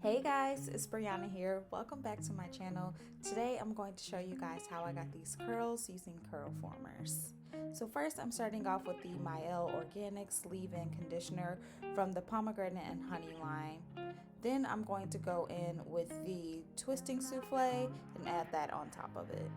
Hey guys, it's Brianna here. Welcome back to my channel. Today I'm going to show you guys how I got these curls using Curlformers. So first I'm starting off with the Mael Organics leave-in conditioner from the pomegranate and honey line. Then I'm going to go in with the twisting souffle and add that on top of it.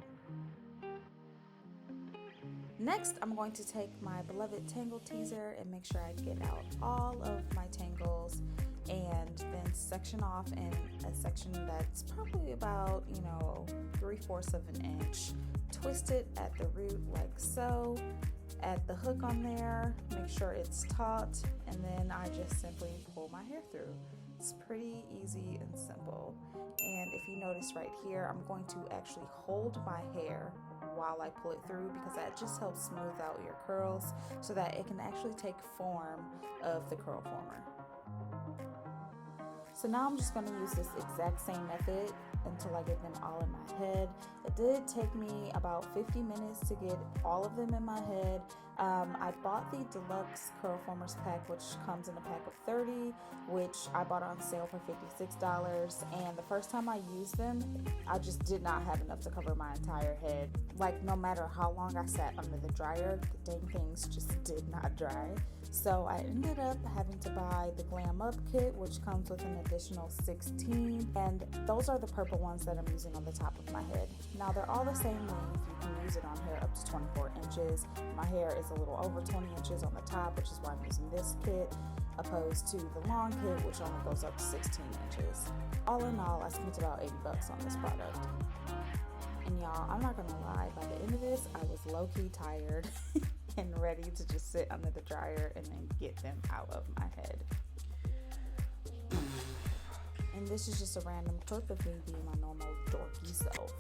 Next, I'm going to take my beloved tangle teaser and make sure I get out all of my tangles and then section off in a section that's probably about, 3/4 of an inch. Twist it at the root like so. Add the hook on there, make sure it's taut, and then I just simply pull my hair through. It's pretty easy and simple. And if you notice right here, I'm going to actually hold my hair while I pull it through because that just helps smooth out your curls so that it can actually take form of the curl former. So now I'm just going to use this exact same method until I get them all in my head. It did take me about 50 minutes to get all of them in my head. I bought the deluxe Curlformers pack, which comes in a pack of 30, which I bought on sale for $56. And the first time I used them, I just did not have enough to cover my entire head. Like, no matter how long I sat under the dryer, the dang things just did not dry. So I ended up having to buy the Glam Up kit, which comes with an additional 16, and those are the purple ones that I'm using on the top of my head. Now they're all the same length. You can use it on hair up to 24 inches. My hair is a little over 20 inches on the top, which is why I'm using this kit, opposed to the long kit, which only goes up to 16 inches. All in all, I spent about $80 on this product. And y'all, I'm not gonna lie, by the end of this, I was low-key tired and ready to just sit under the dryer and then get them out of my head. And this is just a random clip of me being my normal dorky self.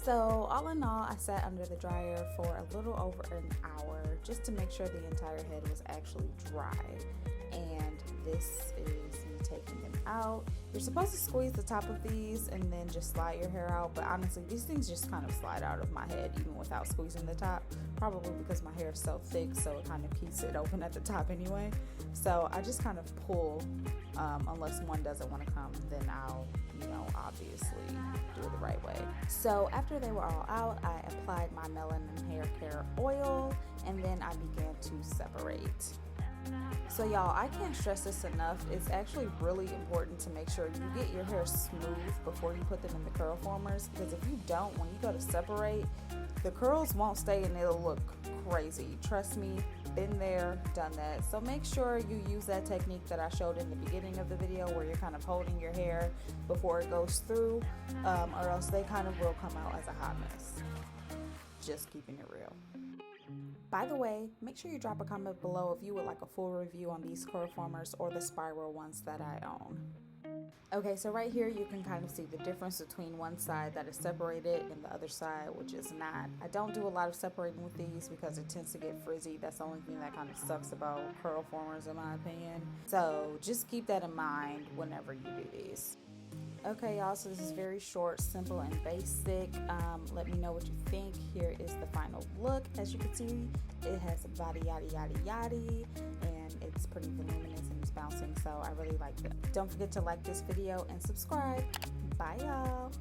So all in all, I sat under the dryer for a little over an hour just to make sure the entire head was actually dry. And this is me taking them out. You're supposed to squeeze the top of these and then just slide your hair out, but honestly these things just kind of slide out of my head even without squeezing the top, probably because my hair is so thick, so it kind of keeps it open at the top anyway. So I just kind of pull, unless one doesn't want to come, then I'll obviously do it the right way. So after they were all out, I applied my melanin hair care oil and then I began to separate. So y'all, I can't stress this enough. It's actually really important to make sure you get your hair smooth before you put them in the Curlformers, because if you don't, when you go to separate, the curls won't stay and it'll look crazy. Trust me, been there, done that. So make sure you use that technique that I showed in the beginning of the video where you're kind of holding your hair before it goes through, or else they kind of will come out as a hot mess. Just keeping it real. By the way, make sure you drop a comment below if you would like a full review on these Curlformers or the spiral ones that I own. Okay, so right here you can kind of see the difference between one side that is separated and the other side which is not. I don't do a lot of separating with these because it tends to get frizzy. That's the only thing that kind of sucks about Curlformers in my opinion. So just keep that in mind whenever you do these. Okay y'all, so this is very short, simple, and basic. Let me know what you think. Here is the final look. As you can see, it has a body yaddy yaddy yaddy, and it's pretty voluminous and it's bouncing, so I really like it. Don't forget to like this video and subscribe. Bye y'all.